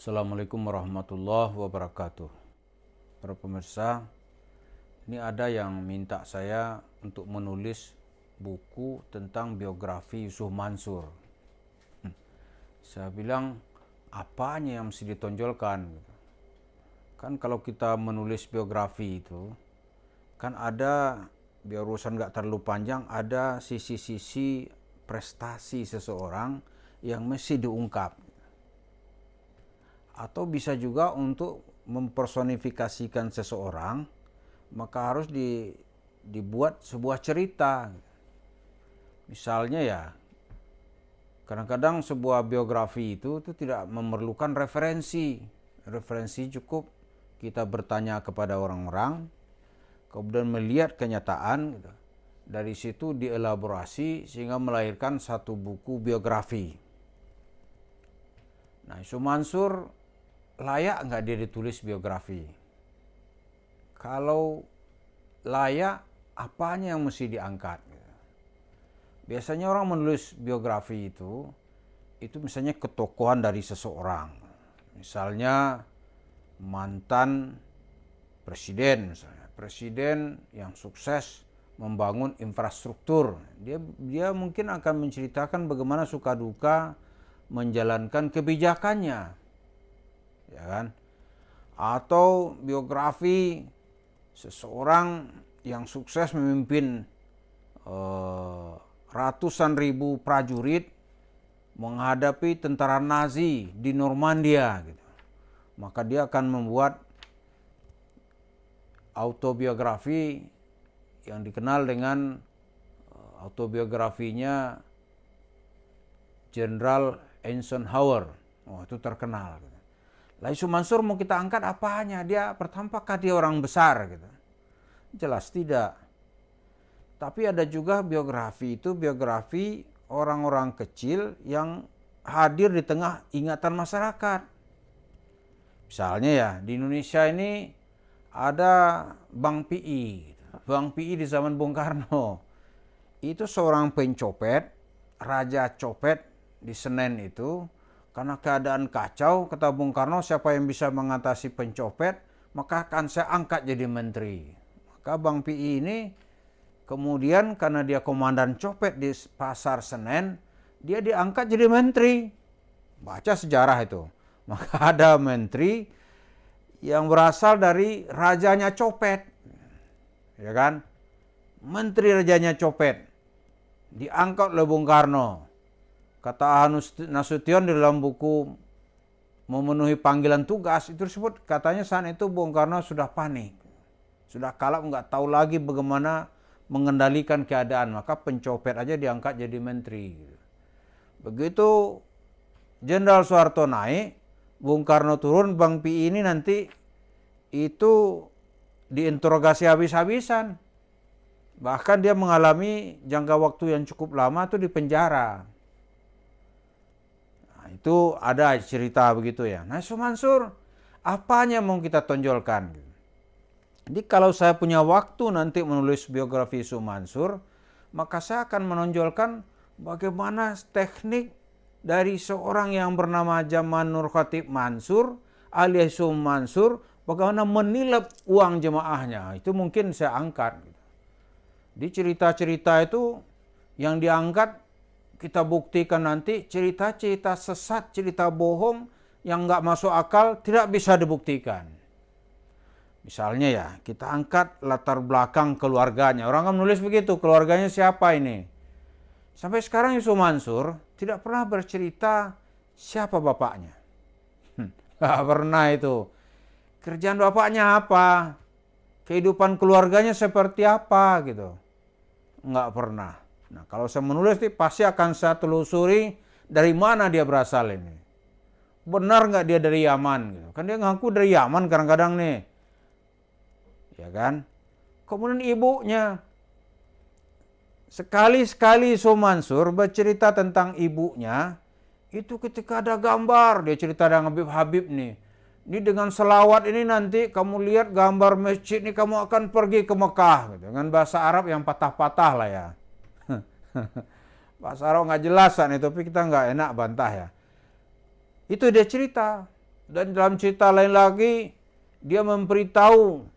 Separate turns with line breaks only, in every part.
Assalamualaikum warahmatullahi wabarakatuh. Para pemirsa, ini ada yang minta saya untuk menulis buku tentang biografi Yusuf Mansur. Saya bilang, apanya yang mesti ditonjolkan? Kan kalau kita menulis biografi itu, kan ada, biar urusan gak terlalu panjang, ada sisi-sisi prestasi seseorang yang mesti diungkap. Atau bisa juga untuk mempersonifikasikan seseorang, maka harus dibuat sebuah cerita. Misalnya ya, kadang-kadang sebuah biografi itu tidak memerlukan referensi. Referensi cukup kita bertanya kepada orang-orang, kemudian melihat kenyataan, dari situ dielaborasi sehingga melahirkan satu buku biografi. Nah, Yusuf Mansur layak nggak dia ditulis biografi? Kalau layak, apanya yang mesti diangkat? Biasanya orang menulis biografi itu misalnya ketokohan dari seseorang. Misalnya mantan presiden, misalnya presiden yang sukses membangun infrastruktur. Dia mungkin akan menceritakan bagaimana suka duka menjalankan kebijakannya, ya kan? Atau biografi seseorang yang sukses memimpin ratusan ribu prajurit menghadapi tentara Nazi di Normandia, gitu. Maka dia akan membuat autobiografi yang dikenal dengan autobiografinya Jenderal Eisenhower. Oh, itu terkenal. Gitu. Lah Yusuf Mansur mau kita angkat apanya? Dia pertama, apakah dia orang besar? Gitu. Jelas tidak. Tapi ada juga biografi itu biografi orang-orang kecil yang hadir di tengah ingatan masyarakat. Misalnya ya, di Indonesia ini ada Bang Pi. Bang Pi di zaman Bung Karno. Itu seorang pencopet, raja copet di Senen itu. Karena keadaan kacau, kata Bung Karno, siapa yang bisa mengatasi pencopet, maka akan saya angkat jadi menteri. Maka Bang Pi ini kemudian karena dia komandan copet di pasar Senen, dia diangkat jadi menteri. Baca sejarah itu. Maka ada menteri yang berasal dari rajanya copet. Ya kan? Menteri rajanya copet. Diangkat oleh Bung Karno. Kata Ahanus Nasution di dalam buku Memenuhi Panggilan Tugas, itu disebut katanya saat itu Bung Karno sudah panik. Sudah kalap, nggak tahu lagi bagaimana mengendalikan keadaan. Maka pencopet aja diangkat jadi menteri. Begitu Jenderal Soeharto naik, Bung Karno turun, Bang Pi ini nanti itu diinterogasi habis-habisan. Bahkan dia mengalami jangka waktu yang cukup lama itu di penjara. Nah, itu ada cerita begitu ya. Nah, Yusuf Mansur, apanya mau kita tonjolkan? Jadi kalau saya punya waktu nanti menulis biografi Yusuf Mansur, maka saya akan menonjolkan bagaimana teknik dari seorang yang bernama Jamal Nur Khatib Mansur alias Yusuf Mansur, bagaimana menilap uang jemaahnya. Itu mungkin saya angkat. Di cerita-cerita itu yang diangkat, kita buktikan nanti cerita-cerita sesat, cerita bohong yang nggak masuk akal, tidak bisa dibuktikan. Misalnya ya, kita angkat latar belakang keluarganya. Orang kan menulis begitu, keluarganya siapa ini? Sampai sekarang Yusuf Mansur tidak pernah bercerita siapa bapaknya. Nggak pernah itu. Kerjaan bapaknya apa? Kehidupan keluarganya seperti apa gitu. Nggak pernah. Nah, kalau saya menulis pasti akan saya telusuri dari mana dia berasal ini. Benar nggak dia dari Yaman? Gitu. Kan dia ngaku dari Yaman kadang-kadang nih. Ya kan? Kemudian ibunya. Sekali-sekali Yusuf Mansur bercerita tentang ibunya, itu ketika ada gambar, dia cerita dengan Habib nih. Ini dengan selawat ini nanti kamu lihat gambar masjid ini, kamu akan pergi ke Mekah. Gitu. Dengan bahasa Arab yang patah-patah lah ya. Bahasa Arab nggak jelasan itu, tapi kita nggak enak bantah ya. Itu dia cerita. Dan dalam cerita lain lagi, dia memberitahu,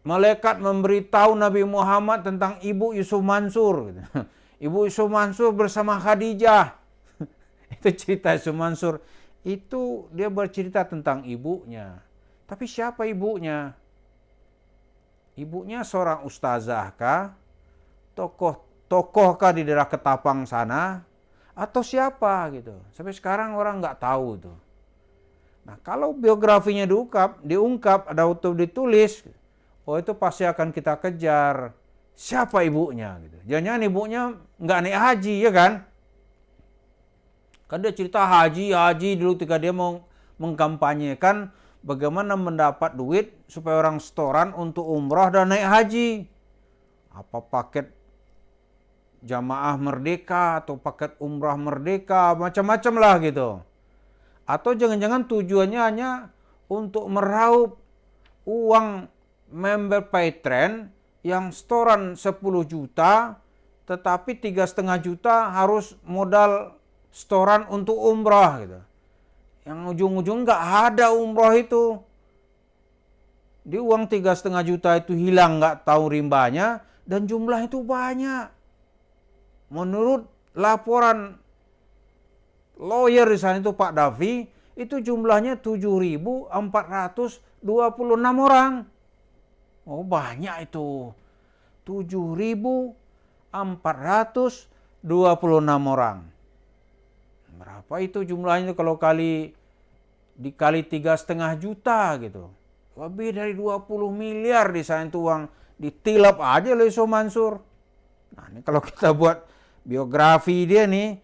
malaikat memberitahu Nabi Muhammad tentang ibu Yusuf Mansur. Gitu. Ibu Yusuf Mansur bersama Khadijah. Itu cerita Yusuf Mansur. Itu dia bercerita tentang ibunya. Tapi siapa ibunya? Ibunya seorang ustazah kah? Tokoh kah di daerah Ketapang sana? Atau siapa gitu? Sampai sekarang orang nggak tahu tuh. Nah, kalau biografinya diungkap, ada auto ditulis, oh itu pasti akan kita kejar. Siapa ibunya? Gitu. Jangan-jangan ibunya nggak naik haji, ya kan? Kan dia cerita haji dulu ketika dia mau mengkampanyekan bagaimana mendapat duit supaya orang setoran untuk umrah dan naik haji. Apa paket jamaah merdeka atau paket umrah merdeka, macam-macam lah gitu. Atau jangan-jangan tujuannya hanya untuk meraup uang member Patreon yang setoran 10 juta, tetapi 3,5 juta harus modal setoran untuk umrah gitu. Yang ujung-ujung nggak ada umrah itu. Di uang 3,5 juta itu hilang nggak tahu rimbanya, dan jumlah itu banyak. Menurut laporan lawyer di sana itu Pak Davi, itu jumlahnya 7.426 orang. Oh banyak itu. 7.426 orang. Berapa itu jumlahnya kalau dikali 3,5 juta gitu. Lebih dari 20 miliar di sana itu uang ditilap aja oleh Yusuf Mansur. Nah ini kalau kita buat biografi dia nih,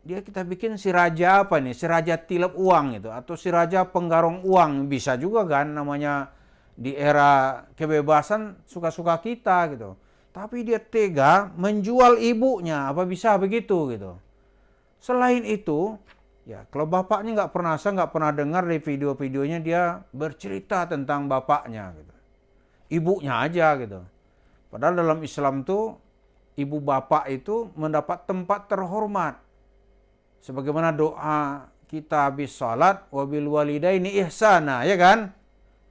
dia kita bikin si raja apa nih? Si raja tilap uang itu atau si raja penggarong uang, bisa juga kan namanya di era kebebasan suka-suka kita gitu. Tapi dia tega menjual ibunya, apa bisa begitu gitu. Selain itu, ya kalau bapaknya saya nggak pernah dengar di video-videonya dia bercerita tentang bapaknya gitu. Ibunya aja gitu. Padahal dalam Islam tuh ibu bapak itu mendapat tempat terhormat. Sebagaimana doa kita habis salat, wabil walidaini ihsana, ya kan?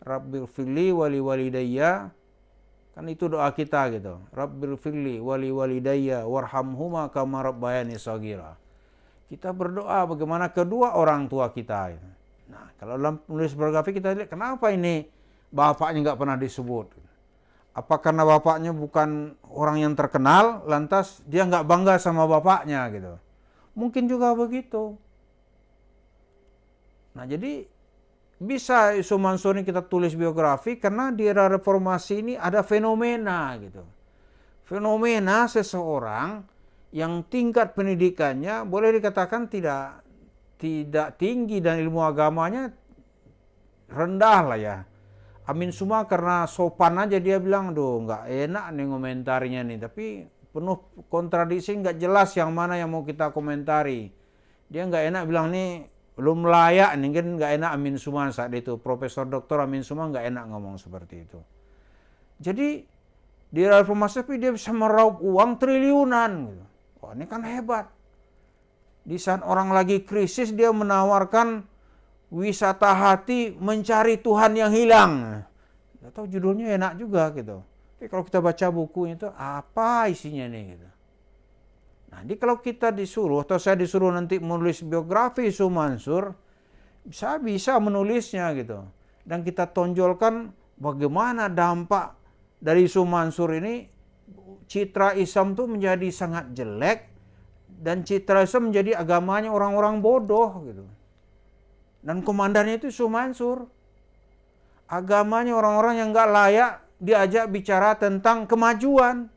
Rabbil firli wali walidayya. Kan itu doa kita gitu. Rabbil firli wali walidayya warhamhuma kama rabbayani shaghira. Kita berdoa bagaimana kedua orang tua kita. Nah, kalau dalam penulis biografi kita lihat kenapa ini bapaknya nggak pernah disebut. Apa karena bapaknya bukan orang yang terkenal, lantas dia nggak bangga sama bapaknya gitu. Mungkin juga begitu. Nah jadi bisa Yusuf Mansur ini kita tulis biografi karena di era reformasi ini ada fenomena gitu. Fenomena seseorang yang tingkat pendidikannya boleh dikatakan tidak tinggi dan ilmu agamanya rendah lah ya. Amin semua karena sopan aja dia bilang, "Duh, nggak enak nih komentarnya nih." Tapi penuh kontradiksi, nggak jelas yang mana yang mau kita komentari. Dia nggak enak bilang nih belum layak nih, kan nggak enak Amin Suma saat itu. Profesor Doktor Amin Suma nggak enak ngomong seperti itu. Jadi di reformasi tapi dia bisa meraup uang triliunan. Gitu. Wah ini kan hebat. Di saat orang lagi krisis dia menawarkan wisata hati mencari Tuhan yang hilang. Atau judulnya enak juga gitu. Tapi kalau kita baca bukunya itu apa isinya nih gitu. Nah, jadi kalau kita disuruh atau saya disuruh nanti menulis biografi Yusuf Mansur, saya bisa menulisnya gitu. Dan kita tonjolkan bagaimana dampak dari Yusuf Mansur ini, citra Islam itu menjadi sangat jelek dan citra Islam menjadi agamanya orang-orang bodoh gitu. Dan komandannya itu Yusuf Mansur. Agamanya orang-orang yang nggak layak diajak bicara tentang kemajuan.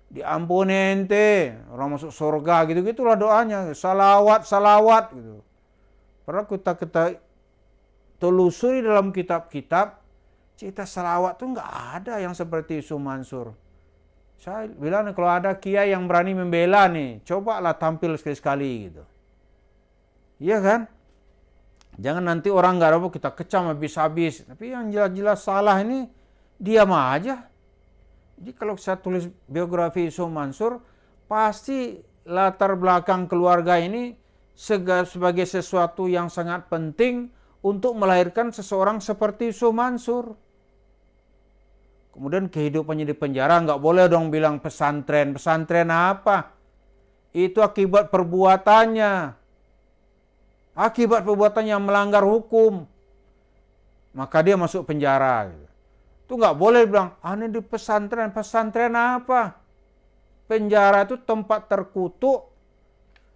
Diampuni ente, orang masuk surga gitu-gitulah doanya. Salawat gitu. Padahal kita telusuri dalam kitab-kitab, cerita salawat tuh nggak ada yang seperti Yusuf Mansur. Saya bilang kalau ada kiai yang berani membela nih, cobalah tampil sekali-sekali gitu. Iya kan? Jangan nanti orang nggak ada kita kecam habis-habis. Tapi yang jelas-jelas salah ini diam aja. Jadi kalau saya tulis biografi Yusuf Mansur, pasti latar belakang keluarga ini sebagai sesuatu yang sangat penting untuk melahirkan seseorang seperti Yusuf Mansur. Kemudian kehidupannya di penjara, nggak boleh dong bilang pesantren. Pesantren apa? Itu akibat perbuatannya. Akibat perbuatannya melanggar hukum. Maka dia masuk penjara. Itu nggak boleh bilang, ini di pesantren. Pesantren apa? Penjara itu tempat terkutuk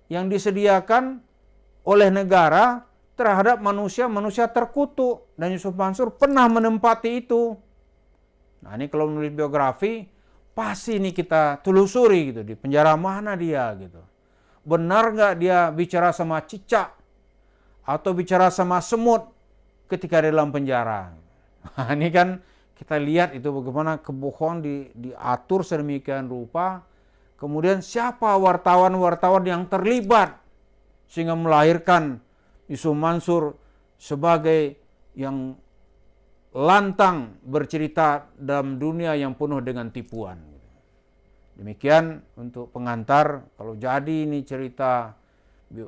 yang disediakan oleh negara terhadap manusia-manusia terkutuk. Dan Yusuf Mansur pernah menempati itu. Nah ini kalau menulis biografi, pasti ini kita telusuri gitu, di penjara mana dia gitu. Benar nggak dia bicara sama cicak atau bicara sama semut ketika di dalam penjara. Nah ini kan kita lihat itu bagaimana kebohongan diatur sedemikian rupa. Kemudian siapa wartawan-wartawan yang terlibat sehingga melahirkan Yusuf Mansur sebagai yang lantang bercerita dalam dunia yang penuh dengan tipuan. Demikian untuk pengantar, kalau jadi ini cerita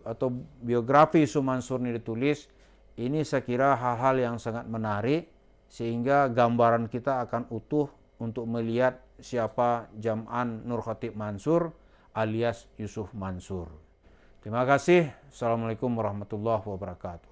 atau biografi Yusuf Mansur ini ditulis, ini saya kira hal-hal yang sangat menarik sehingga gambaran kita akan utuh untuk melihat siapa Jam'an Nur Khatib Mansur alias Yusuf Mansur. Terima kasih. Assalamualaikum warahmatullahi wabarakatuh.